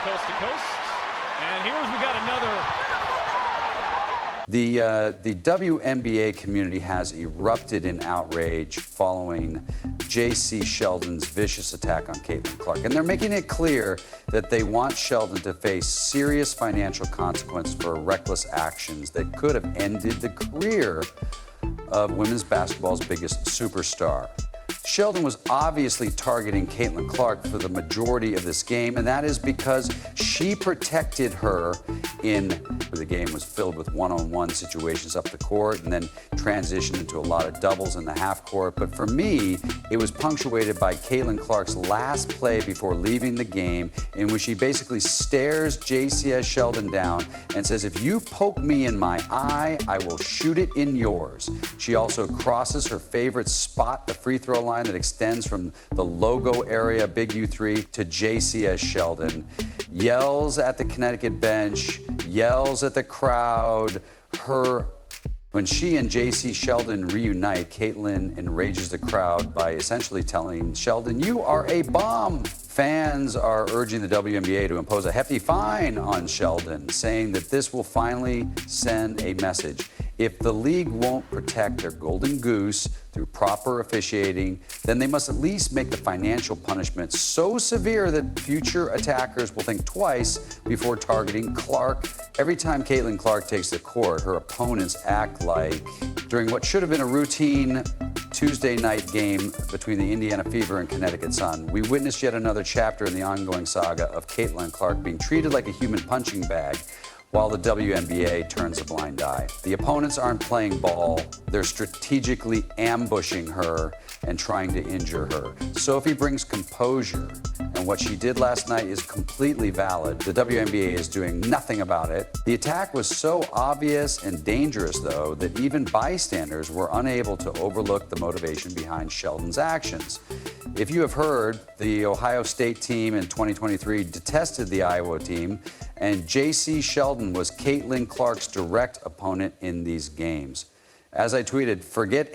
coast to coast. And here's we got another. The WNBA community has erupted in outrage following Jacy Sheldon's vicious attack on Caitlin Clark. And they're making it clear that they want Sheldon to face serious financial consequences for reckless actions that could have ended the career of women's basketball's biggest superstar. Sheldon was obviously targeting Caitlin Clark for the majority of this game, and that is because she protected her the game was filled with one-on-one situations up the court and then transitioned into a lot of doubles in the half court. But for me, it was punctuated by Caitlin Clark's last play before leaving the game, in which she basically stares Jacy Sheldon down and says, "If you poke me in my eye, I will shoot it in yours." She also crosses her favorite spot, the free throw line that extends from the logo area, Big U3, to Jacy Sheldon, yells at the Connecticut bench, yells at the crowd. When she and Jacy Sheldon reunite, Caitlin enrages the crowd by essentially telling Sheldon, "You are a bomb." Fans are urging the WNBA to impose a hefty fine on Sheldon, saying that this will finally send a message. If the league won't protect their golden goose through proper officiating, then they must at least make the financial punishment so severe that future attackers will think twice before targeting Clark. Every time Caitlin Clark takes the court, her opponents act like during what should have been a routine Tuesday night game between the Indiana Fever and Connecticut Sun. We witnessed yet another chapter in the ongoing saga of Caitlin Clark being treated like a human punching bag, while the WNBA turns a blind eye. The opponents aren't playing ball. They're strategically ambushing her and trying to injure her. Sophie brings composure, and what she did last night is completely valid. The WNBA is doing nothing about it. The attack was so obvious and dangerous, though, that even bystanders were unable to overlook the motivation behind Sheldon's actions. If you have heard, the Ohio State team in 2023 detested the Iowa team, and Jacy Sheldon was Caitlin Clark's direct opponent in these games. As I tweeted, forget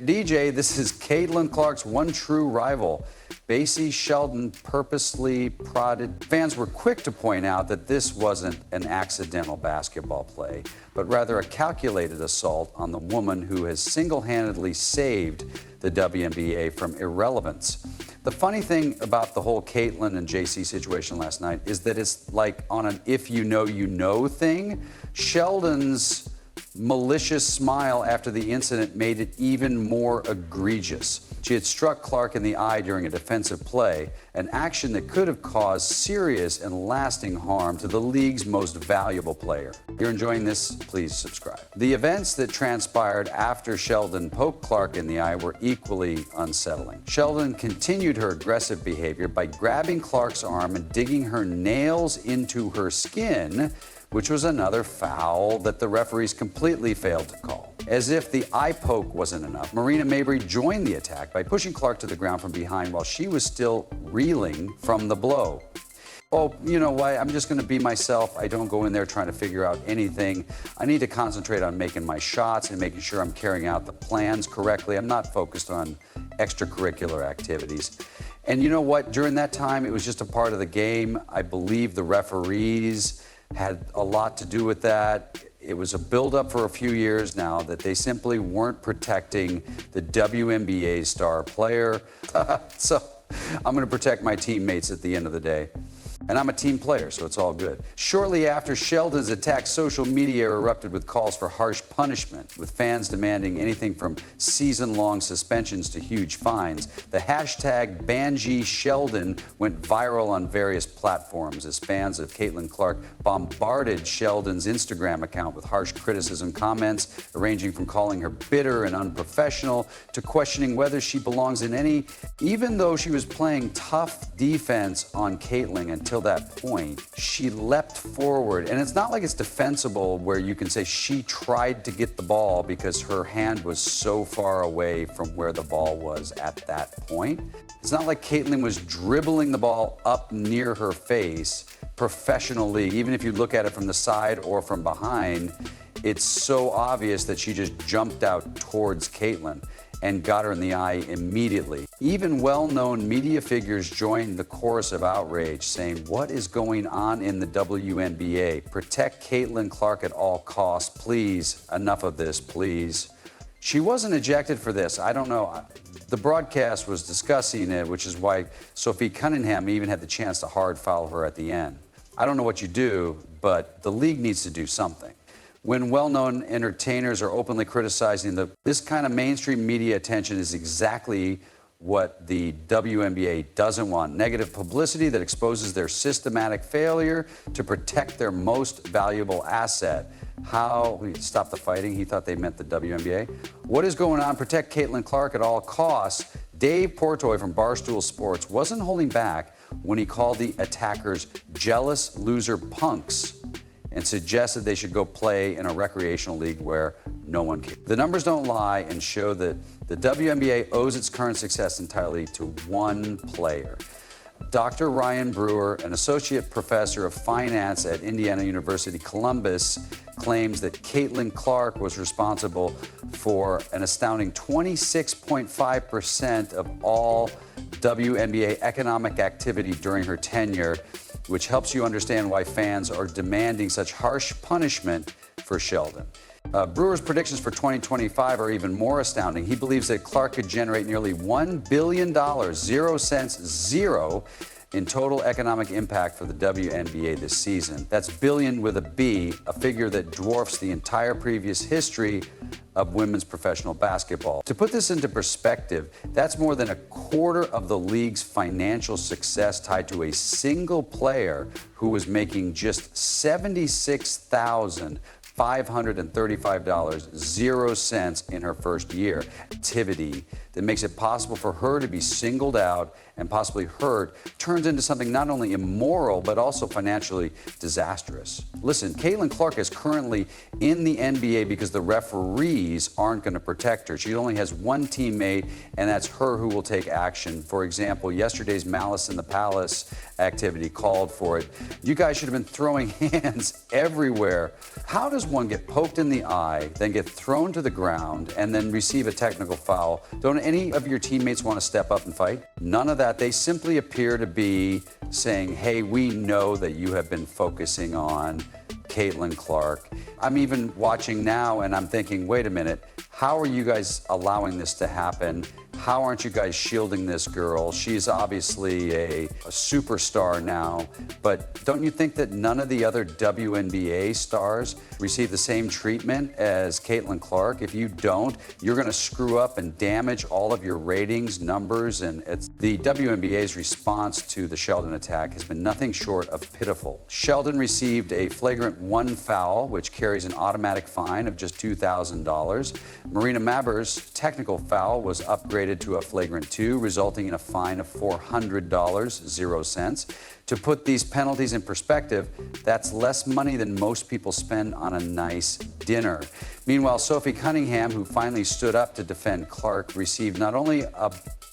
DJ, this is Caitlin Clark's one true rival. Jacy Sheldon purposely prodded. Fans were quick to point out that this wasn't an accidental basketball play, but rather a calculated assault on the woman who has single-handedly saved the WNBA from irrelevance. The funny thing about the whole Caitlin and Jacy situation last night is that it's like on an if you know thing. Sheldon's malicious smile after the incident made it even more egregious. She had struck Clark in the eye during a defensive play, an action that could have caused serious and lasting harm to the league's most valuable player. If you're enjoying this, please subscribe. The events that transpired after Sheldon poked Clark in the eye were equally unsettling. Sheldon continued her aggressive behavior by grabbing Clark's arm and digging her nails into her skin, which was another foul that the referees completely failed to call. As if the eye poke wasn't enough, Marina Mabrey joined the attack by pushing Clark to the ground from behind while she was still reeling from the blow. Oh, you know what? I'm just going to be myself. I don't go in there trying to figure out anything. I need to concentrate on making my shots and making sure I'm carrying out the plans correctly. I'm not focused on extracurricular activities. And you know what? During that time, it was just a part of the game. I believe the referees had a lot to do with that. It was a buildup for a few years now that they simply weren't protecting the WNBA star player. So I'm going to protect my teammates at the end of the day. And I'm a team player, so it's all good. Shortly after Sheldon's attack, social media erupted with calls for harsh punishment, with fans demanding anything from season-long suspensions to huge fines. The hashtag #BanJaySheldon went viral on various platforms as fans of Caitlin Clark bombarded Sheldon's Instagram account with harsh criticism comments, ranging from calling her bitter and unprofessional to questioning whether she belongs in any, even though she was playing tough defense on Caitlin until that point, she leapt forward. And it's not like it's defensible where you can say she tried to get the ball because her hand was so far away from where the ball was at that point. It's not like Caitlin was dribbling the ball up near her face professionally. Even if you look at it from the side or from behind, it's so obvious that she just jumped out towards Caitlin. and got her in the eye immediately. Even well-known media figures joined the chorus of outrage, saying, "What is going on in the WNBA? Protect Caitlin Clark at all costs. Please, enough of this, please." She wasn't ejected for this. I don't know. The broadcast was discussing it, which is why Sophie Cunningham even had the chance to hard foul her at the end. I don't know what you do, but the league needs to do something. When well-known entertainers are openly criticizing this kind of mainstream media attention is exactly what the WNBA doesn't want. Negative publicity that exposes their systematic failure to protect their most valuable asset. How, stop the fighting, he thought they meant the WNBA. What is going on? Protect Caitlin Clark at all costs. Dave Portnoy from Barstool Sports wasn't holding back when he called the attackers jealous loser punks and suggested they should go play in a recreational league where no one cares. The numbers don't lie and show that the WNBA owes its current success entirely to one player. Dr. Ryan Brewer, an associate professor of finance at Indiana University, Columbus, claims that Caitlin Clark was responsible for an astounding 26.5% of all WNBA economic activity during her tenure, which helps you understand why fans are demanding such harsh punishment for Sheldon. Brewer's predictions for 2025 are even more astounding. He believes that Clark could generate nearly $1 billion, 0 cents, zero, in total economic impact for the WNBA this season. That's billion with a B, a figure that dwarfs the entire previous history of women's professional basketball. To put this into perspective, that's more than a quarter of the league's financial success tied to a single player who was making just $76,535, 0 cents in her first year. Activity that makes it possible for her to be singled out and possibly hurt turns into something not only immoral but also financially disastrous. Listen, Caitlin Clark is currently in the NBA because the referees aren't going to protect her. She only has one teammate, and that's her who will take action. For example, yesterday's Malice in the Palace activity called for it. You guys should have been throwing hands everywhere. How does one get poked in the eye, then get thrown to the ground, and then receive a technical foul? Don't any of your teammates want to step up and fight? None of that. They simply appear to be saying, hey, we know that you have been focusing on Caitlin Clark. I'm even watching now and I'm thinking, wait a minute, how are you guys allowing this to happen? How aren't you guys shielding this girl? She's obviously a superstar now, but don't you think that none of the other WNBA stars receive the same treatment as Caitlin Clark? If you don't, you're going to screw up and damage all of your ratings, numbers, and the WNBA's response to the Sheldon attack has been nothing short of pitiful. Sheldon received a flagrant 1 foul, which carries an automatic fine of just $2,000. Marina Maber's technical foul was upgraded to a flagrant 2, resulting in a fine of $400, 0 cents. To put these penalties in perspective, that's less money than most people spend on a nice dinner. Meanwhile, Sophie Cunningham, who finally stood up to defend Clark, received not only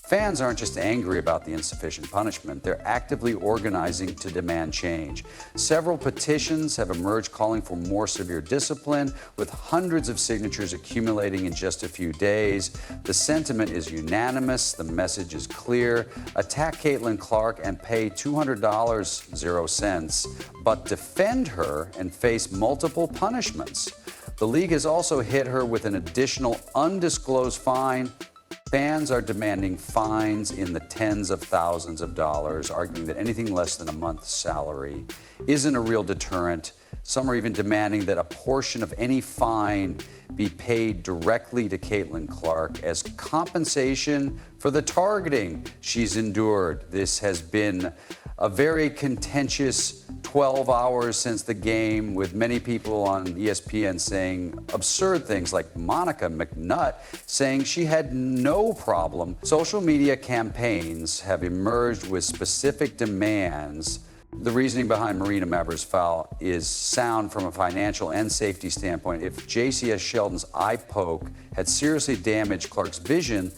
fans aren't just angry about the insufficient punishment, they're actively organizing to demand change. Several petitions have emerged calling for more severe discipline, with hundreds of signatures accumulating in just a few days. The sentiment is unanimous, the message is clear. Attack Caitlin Clark and pay $200, 0 cents, but defend her and face multiple punishments. The league has also hit her with an additional undisclosed fine. Fans are demanding fines in the tens of thousands of dollars, arguing that anything less than a month's salary isn't a real deterrent. Some are even demanding that a portion of any fine be paid directly to Caitlin Clark as compensation for the targeting she's endured. This has been a very contentious 12 hours since the game, with many people on ESPN saying absurd things like Monica McNutt saying she had no problem. Social media campaigns have emerged with specific demands. The reasoning behind Marina Maber's foul is sound from a financial and safety standpoint. If Jacy Sheldon's eye poke had seriously damaged Clark's vision,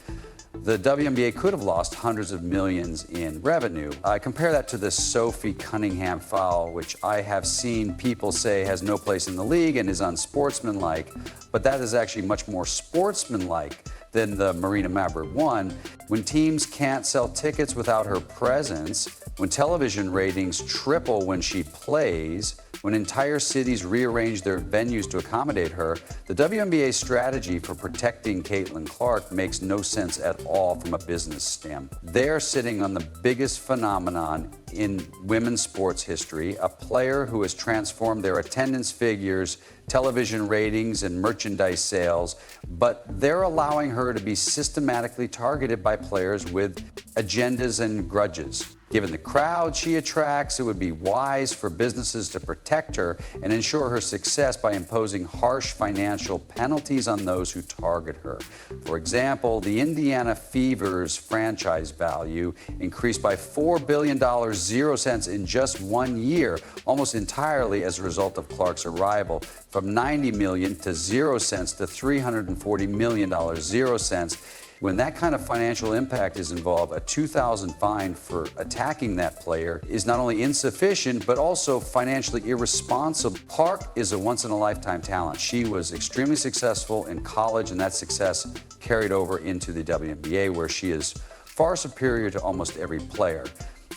the WNBA could have lost hundreds of millions in revenue. I compare that to the Sophie Cunningham foul, which I have seen people say has no place in the league and is unsportsmanlike, but that is actually much more sportsmanlike than the Marina Maverick won. When teams can't sell tickets without her presence, when television ratings triple when she plays, when entire cities rearrange their venues to accommodate her, the WNBA's strategy for protecting Caitlin Clark makes no sense at all from a business standpoint. They're sitting on the biggest phenomenon in women's sports history, a player who has transformed their attendance figures, television ratings, and merchandise sales, but they're allowing her to be systematically targeted by players with agendas and grudges. Given the crowd she attracts, it would be wise for businesses to protect her and ensure her success by imposing harsh financial penalties on those who target her. For example, the Indiana Fever's franchise value increased by $4 billion, 0 cents in just 1 year, almost entirely as a result of Clark's arrival, from $90 million to 0 cents to $340 million, 0 cents. When that kind of financial impact is involved, a $2,000 fine for attacking that player is not only insufficient, but also financially irresponsible. Clark is a once-in-a-lifetime talent. She was extremely successful in college, and that success carried over into the WNBA, where she is far superior to almost every player.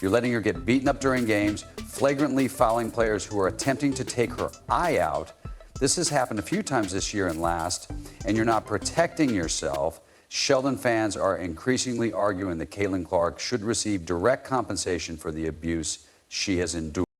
You're letting her get beaten up during games, flagrantly fouling players who are attempting to take her eye out. This has happened a few times this year and last, and you're not protecting yourself. Sheldon fans are increasingly arguing that Caitlin Clark should receive direct compensation for the abuse she has endured.